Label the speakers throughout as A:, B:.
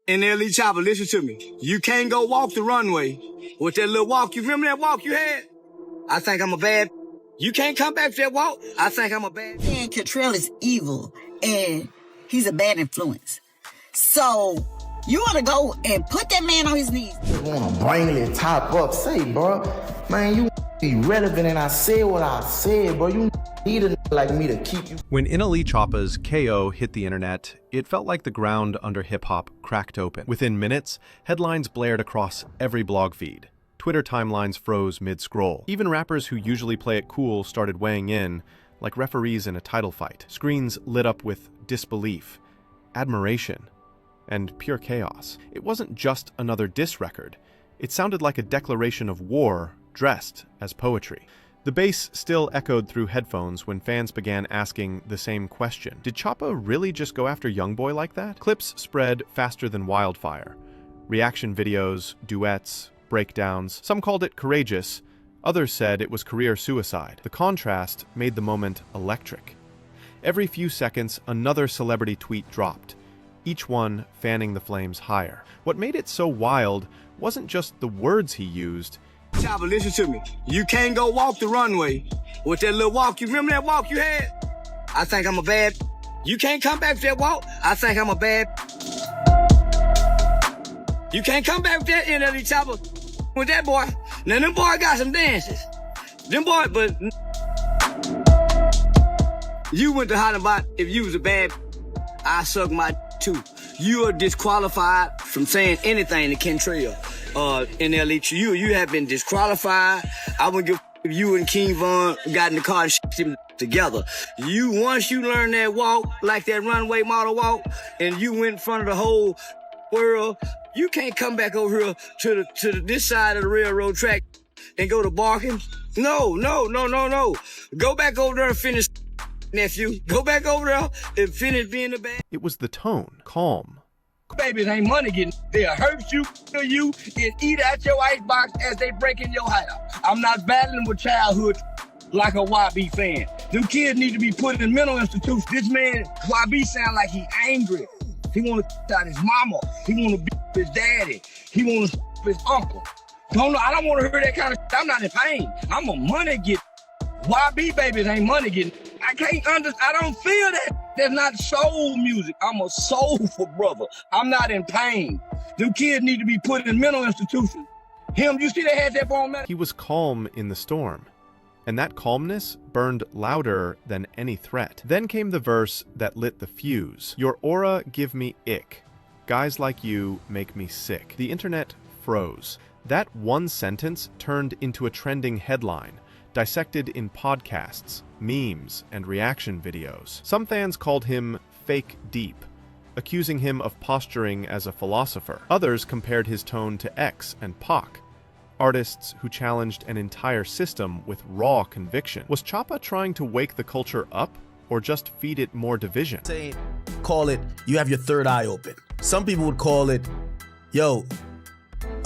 A: NLE Choppa, listen to me. You can't go walk the runway with that little walk. You remember that walk you had? I think I'm a bad. You can't come back to that walk. I think I'm a bad.
B: And Cantrell is evil, and he's a bad influence. So you want to go and put that man on his knees.
C: You want to bring it top up. Say, bro, man, you irrelevant, and I said what I said, bro. You need a like me to keep you.
D: When NLE Choppa's KO hit the internet, it felt like the ground under hip-hop cracked open. Within minutes, headlines blared across every blog feed. Twitter timelines froze mid-scroll. Even rappers who usually play it cool started weighing in, like referees in a title fight. Screens lit up with disbelief, admiration, and pure chaos. It wasn't just another diss record. It sounded like a declaration of war dressed as poetry. The bass still echoed through headphones when fans began asking the same question. Did Choppa really just go after YoungBoy like that? Clips spread faster than wildfire. Reaction videos, duets, breakdowns. Some called it courageous. Others said it was career suicide. The contrast made the moment electric. Every few seconds, another celebrity tweet dropped, each one fanning the flames higher. What made it so wild wasn't just the words he used.
A: Choppa, listen to me. You can't go walk the runway with that little walk. You remember that walk you had? I think I'm a bad. You can't come back with that walk. I think I'm a bad. You can't come back with that NLE Choppa with that boy. Now them boy got some dances. Them boy, but you went to holler about if you was a bad, I suck my too. You are disqualified from saying anything to Cantrell. NLE, you have been disqualified. I wouldn't give if you and King Von got in the car and shit together. Once you learn that walk, like that runway model walk, and you went in front of the whole world, you can't come back over here to this side of the railroad track and go to barking. No. Go back over there and finish, nephew. Go back over there and finish being the bad.
D: It was the tone, calm.
A: Babies ain't money getting. They'll hurt you, kill you, and eat out your icebox as they break in your house. I'm not battling with childhood like a YB fan. Them kids need to be put in mental institutions. This man, YB, sound like he angry. He want to out his mama. He want to beat his daddy. He want to his uncle. I don't want to hear that kind of shit. I'm not in pain. I'm a money get. YB babies ain't money getting. I don't feel that. That's not soul music. I'm a soulful brother. I'm not in pain. Them kids need to be put in mental institutions. You see they had that bone man?
D: He was calm in the storm, and that calmness burned louder than any threat. Then came the verse that lit the fuse. Your aura give me ick. Guys like you make me sick. The internet froze. That one sentence turned into a trending headline, dissected in podcasts, memes, and reaction videos. Some fans called him fake deep, accusing him of posturing as a philosopher. Others compared his tone to X and Pac, artists who challenged an entire system with raw conviction. Was Choppa trying to wake the culture up, or just feed it more division?
E: Call it, you have your third eye open. Some people would call it, yo,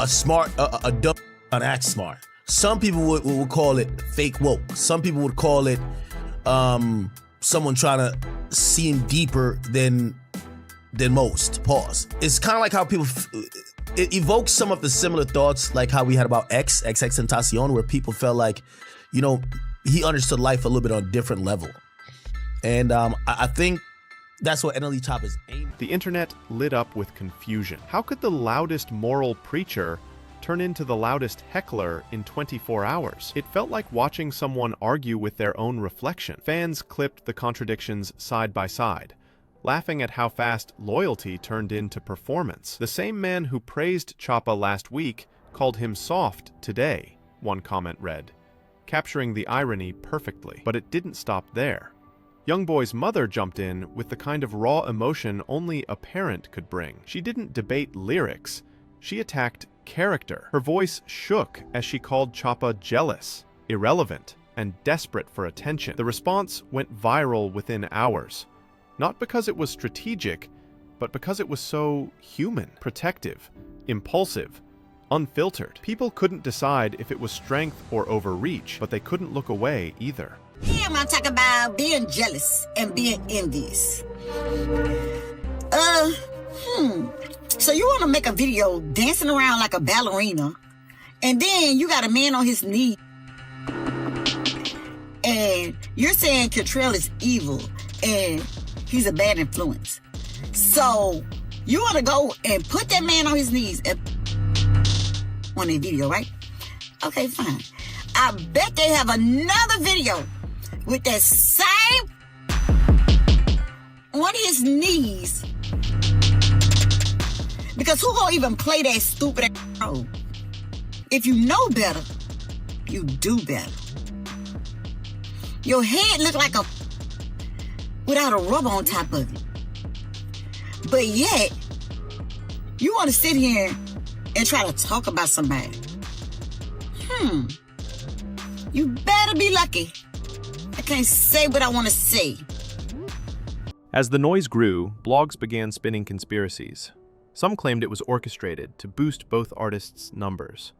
E: a dumb, an act smart. Some people would call it fake woke. Some people would call it someone trying to seem deeper than most. Pause. It's kind of like how people, it evokes some of the similar thoughts like how we had about XXXTentacion, where people felt like, he understood life a little bit on a different level. And I think that's what NLE Choppa is aiming.
D: The internet lit up with confusion. How could the loudest moral preacher turn into the loudest heckler in 24 hours? It felt like watching someone argue with their own reflection. Fans clipped the contradictions side by side, laughing at how fast loyalty turned into performance. The same man who praised Choppa last week called him soft today, one comment read, capturing the irony perfectly. But it didn't stop there. YoungBoy's mother jumped in with the kind of raw emotion only a parent could bring. She didn't debate lyrics. She attacked character. Her voice shook as she called Choppa jealous, irrelevant, and desperate for attention. The response went viral within hours, not because it was strategic, but because it was so human, protective, impulsive, unfiltered. People couldn't decide if it was strength or overreach, but they couldn't look away either.
B: Yeah, I'm talking about being jealous and being envious. So you want to make a video dancing around like a ballerina, and then you got a man on his knee, and you're saying Cantrell is evil and he's a bad influence. So you want to go and put that man on his knees on a video, right? Okay, fine. I bet they have another video with that same on his knees. Because who gonna even play that stupid role? If you know better, you do better. Your head look like a without a rubber on top of it. But yet, you want to sit here and try to talk about somebody. You better be lucky. I can't say what I want to say.
D: As the noise grew, blogs began spinning conspiracies. Some claimed it was orchestrated to boost both artists' numbers.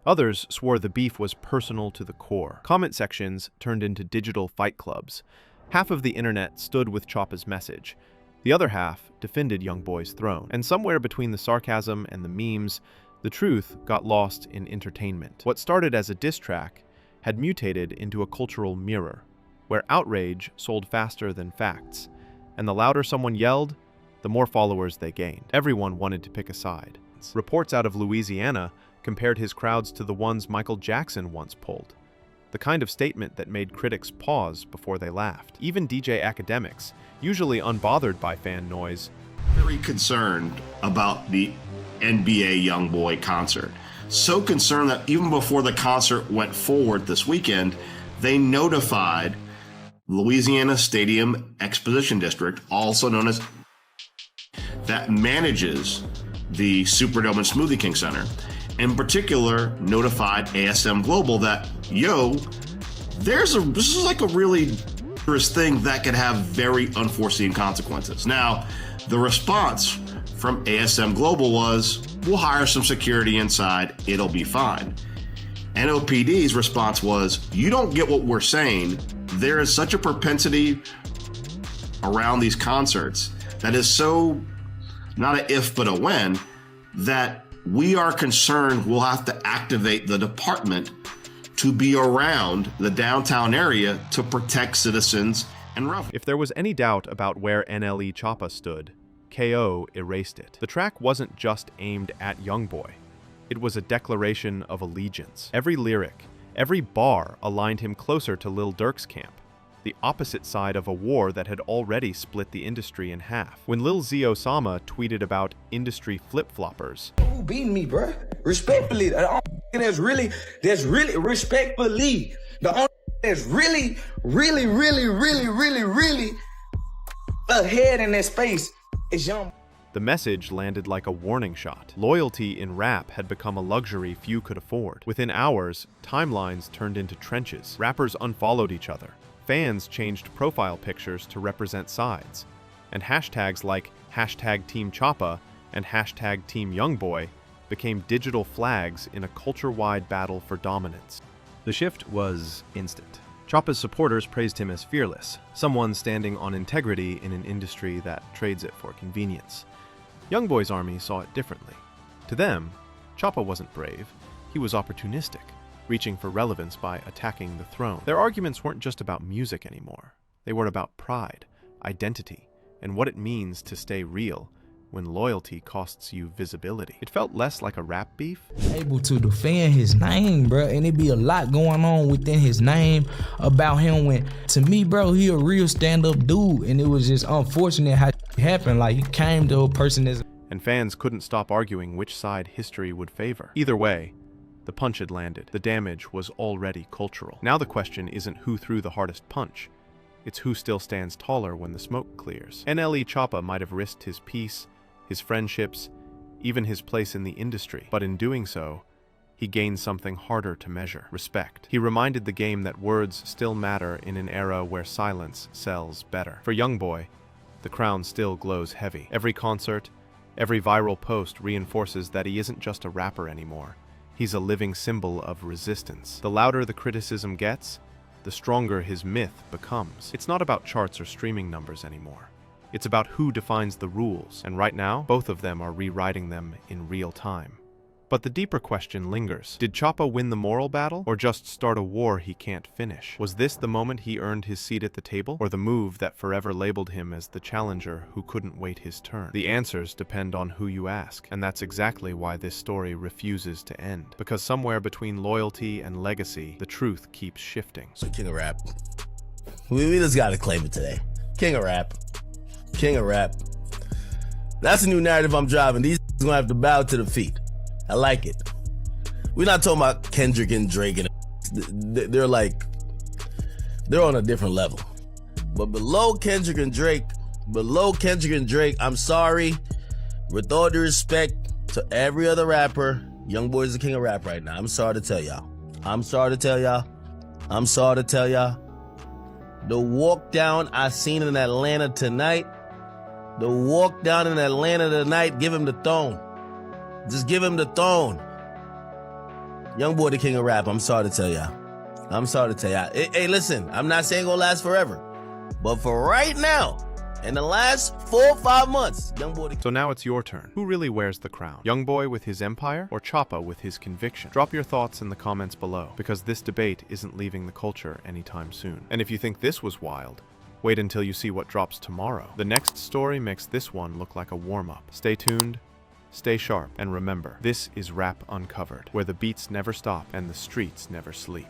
D: Others swore the beef was personal to the core. Comment sections turned into digital fight clubs. Half of the internet stood with Choppa's message. The other half defended YoungBoy's throne. And somewhere between the sarcasm and the memes, the truth got lost in entertainment. What started as a diss track had mutated into a cultural mirror, where outrage sold faster than facts. And the louder someone yelled, the more followers they gained. Everyone wanted to pick a side. Reports out of Louisiana compared his crowds to the ones Michael Jackson once pulled, the kind of statement that made critics pause before they laughed. Even DJ academics, usually unbothered by fan noise,
F: very concerned about the NBA YoungBoy concert. So concerned that even before the concert went forward this weekend, they notified Louisiana Stadium Exposition District, also known as that manages the Superdome and Smoothie King Center. In particular, notified ASM Global that, this is like a really dangerous thing that could have very unforeseen consequences. Now, the response from ASM Global was, we'll hire some security inside, it'll be fine. NOPD's response was, you don't get what we're saying. There is such a propensity around these concerts that is so not an if but a when, that we are concerned we'll have to activate the department to be around the downtown area to protect citizens and revenue.
D: If there was any doubt about where NLE Choppa stood, KO erased it. The track wasn't just aimed at YoungBoy. It was a declaration of allegiance. Every lyric, every bar aligned him closer to Lil Durk's camp, the opposite side of a war that had already split the industry in half. When Lil Z Osama tweeted about industry flip-floppers,
G: who beating me, bruh? Respectfully, the only that's really respectfully, the only that's really ahead in that space is Young.
D: the message landed like a warning shot. Loyalty in rap had become a luxury few could afford. Within hours, timelines turned into trenches. Rappers unfollowed each other. Fans changed profile pictures to represent sides. And hashtags like #Team Choppa and #Team YoungBoy became digital flags in a culture-wide battle for dominance. The shift was instant. Choppa's supporters praised him as fearless, someone standing on integrity in an industry that trades it for convenience. YoungBoy's army saw it differently. To them, Choppa wasn't brave, he was opportunistic, reaching for relevance by attacking the throne. Their arguments weren't just about music anymore. They were about pride, identity, and what it means to stay real when loyalty costs you visibility. It felt less like a rap beef.
H: Able to defend his name, bro, and it be a lot going on within his name about him. When, to me, bro, he a real stand-up dude, and it was just unfortunate how it happened. Like, he came to a person that's...
D: And fans couldn't stop arguing which side history would favor. Either way, the punch had landed. The damage was already cultural. Now the question isn't who threw the hardest punch. It's who still stands taller when the smoke clears. NLE Choppa might have risked his peace, his friendships, even his place in the industry. But in doing so, he gained something harder to measure: respect. He reminded the game that words still matter in an era where silence sells better. For YoungBoy, the crown still glows heavy. Every concert, every viral post reinforces that he isn't just a rapper anymore. He's a living symbol of resistance. The louder the criticism gets, the stronger his myth becomes. It's not about charts or streaming numbers anymore. It's about who defines the rules, and right now, both of them are rewriting them in real time. But the deeper question lingers. Did Choppa win the moral battle, or just start a war he can't finish? Was this the moment he earned his seat at the table, or the move that forever labeled him as the challenger who couldn't wait his turn? The answers depend on who you ask, and that's exactly why this story refuses to end. Because somewhere between loyalty and legacy, the truth keeps shifting.
E: So King of Rap. We just gotta claim it today. King of Rap. King of Rap. That's a new narrative I'm driving. These gonna have to bow to defeat. I like it. We're not talking about Kendrick and Drake, and they're on a different level. But below Kendrick and Drake, I'm sorry. With all due respect to every other rapper, YoungBoy is the king of rap right now. I'm sorry to tell y'all. The walk down I seen in Atlanta tonight, give him the throne. Just give him the throne. YoungBoy, the king of rap. I'm sorry to tell y'all. Hey, listen, I'm not saying it'll last forever. But for right now, in the last 4 or 5 months, YoungBoy.
D: So now it's your turn. Who really wears the crown? YoungBoy with his empire, or Choppa with his conviction? Drop your thoughts in the comments below, because this debate isn't leaving the culture anytime soon. And if you think this was wild, wait until you see what drops tomorrow. The next story makes this one look like a warm-up. Stay tuned, stay sharp, and remember, this is Rap Uncovered, where the beats never stop and the streets never sleep.